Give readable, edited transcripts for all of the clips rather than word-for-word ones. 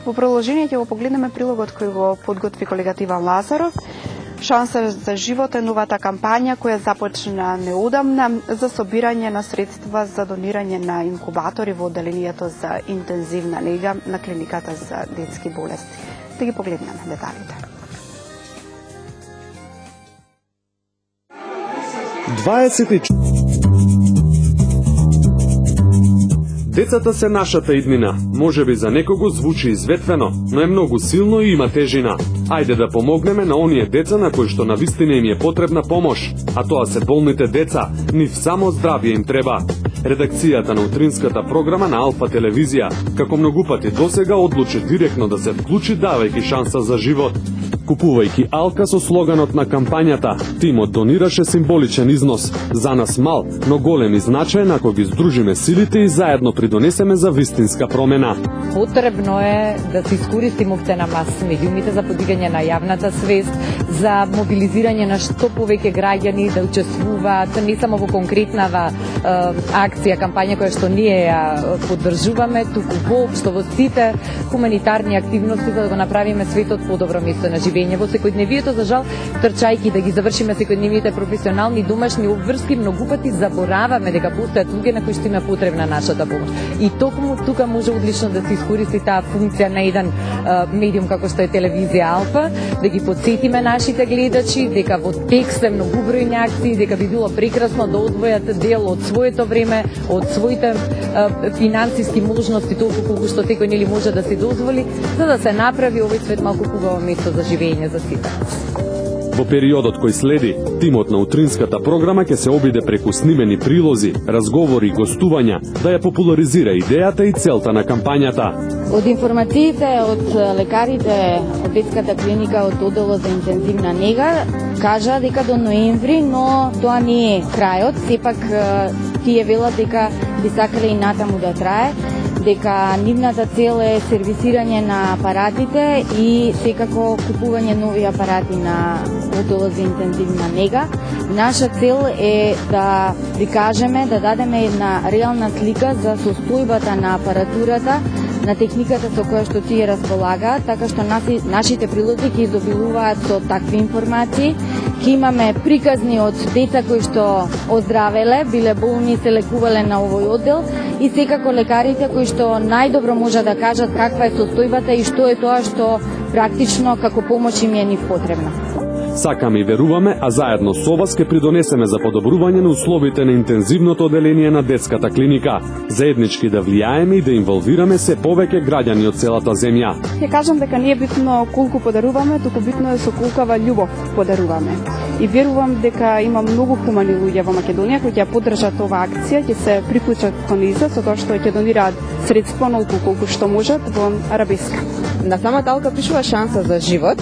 Во продолжение ќе го погледнеме прилогот кој го подготви колегата Иван Лазаров. Шанса за живот е новата кампања која започна неодамна за собирање на средства за донирање на инкубатори во одделението за интензивна нега на клиниката за детски болести. Да ги погледнеме деталите. 24 Децата се нашата иднина. Можеби за некого звучи изветвено, но е многу силно и има тежина. Ајде да помогнеме на оние деца на кои што навистина им е потребна помош, а тоа се болните деца, нив само здравје им треба. Редакцијата на утринската програма на Алфа телевизија, како многу пати досега, одлучи директно да се вклучи давајќи шанса за живот. Купувајќи алка со слоганот на кампањата, тимот донираше символичен износ, за нас мал, но голем и значаен ако ги здружиме силите и заедно придонесеме за вистинска промена. Потребно е да се искористи моќта на мас медиумите за подигање на јавната свест, за мобилизирање на што повеќе граѓани да учествуваат не само во конкретнава акција, кампања која што ние ја поддржуваме, туку воопшто во сите хуманитарни активности за да го направиме светот подобро место на живење. Во секојдневието, за жал, трчајки да ги завршиме секојдневните професионални и домашни обврски, многу пати забораваме дека постојат луѓе на кои што има потребна нашата помош. И токму тука може одлично да се искористи таа функција на еден медиум како што е телевизија Алфа, да ги потсетиме нашите гледачи дека во текст е многу бројни акции, дека би било прекрасно да одвојат дел од своето време, од своите финансиски можности, толку колку што секој нели може да се дозволи, за да се направи овој свет малку хубаво место за живење за сите. Во периодот кој следи, тимот на утринската програма ќе се обиде преку снимени прилози, разговори и гостувања да ја популаризира идејата и целта на кампањата. Од информациите од лекарите од детската клиника од одделот за интензивна нега кажа дека до ноември, но тоа не е крајот, сепак тие велат дека би сакале и натаму да трае, дека нивната цел е сервисирање на апаратите и секако купување нови апарати на одделот за интензивна нега. Наша цел е да ви кажеме, да дадеме една реална слика за состојбата на апаратурата, на техниката со која што тие располагаат, така што нашите прилози ќе изобилуваат со такви информации. Ќе имаме приказни од деца кои што оздравеле, биле болни, се лекувале на овој оддел и секако лекарите кои што најдобро може да кажат каква е состојбата и што е тоа што практично како помош им е нив потребна. Сакаме и веруваме, а заедно со вас ќе придонесеме за подобрување на условите на интензивното одделение на детската клиника, заеднички да влијаеме и да инволвираме се повеќе граѓани од целата земја. Ќе кажам дека не е битно колку подаруваме, туку битно е со колкава љубов подаруваме. И верувам дека има многу хумани луѓе во Македонија кои ќе поддржат оваа акција, ќе се приклучат кон иза со тоа што ќе донираат средства онолку колку што можат во арабеска. На самата алка пишува шанса за живот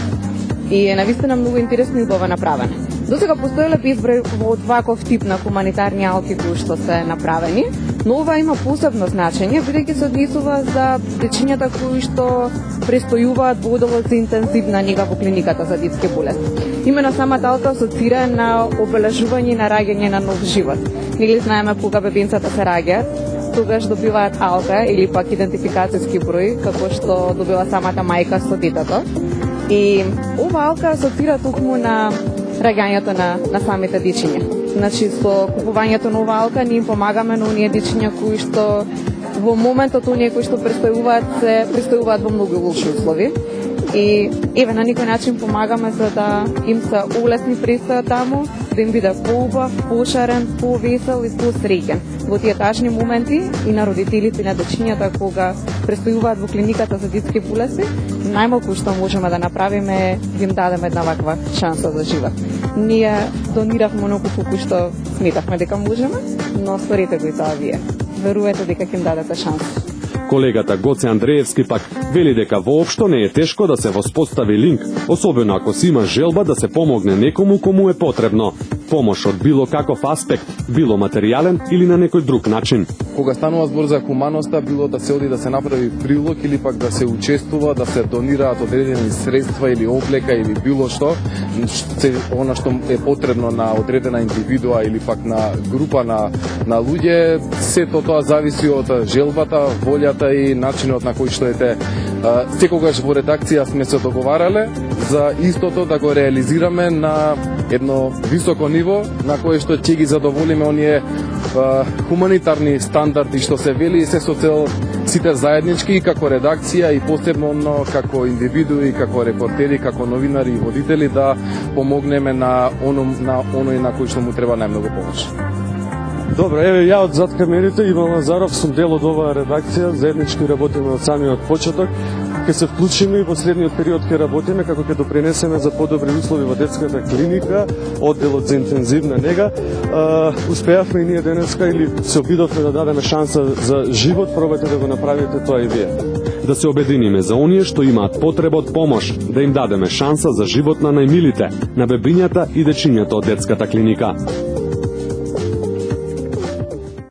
и е навистина многу интересно и убаво направена. Досега постоеле безброј од ваков тип на хуманитарни алки кои што се направени, но ова има посебно значење бидејќи се однесува за дечињата кои што престојуваат во одделот за интензивна нега во клиниката за детски болести. Именно самата алка асоцира на обележување на раѓање на нов живот. Нели знаеме кога бебенцата се раѓаат, тогаш добиваат алка или пак идентификацијски број како што добива самата мајка со детето. И ова алка асоцира токму на раѓањето на самите дечиња. Значи, со купувањето на ова алка ние им помагаме на оние дечиња кои што во моментот оние кои што престојуваат во многу лоши услови. И еве на некој начин помагаме за да им се улесни престојот таму, да им биде поубав, пошарен, повесел и посреќен во тие тажни моменти и на родителите и на дечињата кога престојуваат во клиниката за детски болести. Најмалку што можеме да направиме е да им дадеме една ваква шанса за живот. Ние дониравме оноку колку што сметавме дека можеме, но сторете го и тоа вие. Верувате дека ќе им дадете шанса. Колегата Гоце Андреевски пак вели дека воопшто не е тешко да се воспостави линк, особено ако си има желба да се помогне некому кому е потребно. Помош од било каков аспект, било материјален или на некој друг начин. Кога станува збор за хуманоста, било да се оди да се направи прилог или пак да се учествува, да се донираат одредени средства или облека или било што, она што е потребно на одредена индивидуа или пак на група на луѓе, сето тоа зависи од желбата, волјата и начинот на кој што Секогаш во редакција сме се договарале за истото да го реализираме на едно високо ниво на кое што ќе ги задоволиме оние хуманитарни стандарди што се вели и се со цел сите заеднички и како редакција и посебно како индивидуи, како репортери, како новинари и водители да помогнеме на оној на кој што му треба најмногу помош. Добро, еве ја од зад камерите Иван Лазаров сум дел од оваа редакција, заеднички работиме од самиот почеток. Ке се вклучиме и во следниот период ке работиме како ќе допринесеме за подобри услови во детската клиника, одделот за интензивна нега. Успеавме и ние денеска или се обидовме да дадеме шанса за живот, пробајте да го направите тоа и вие. Да се обединиме за оние што имаат потреба од помош, да им дадеме шанса за живот на најмилите, на бебињата и дечињата од детската клиника.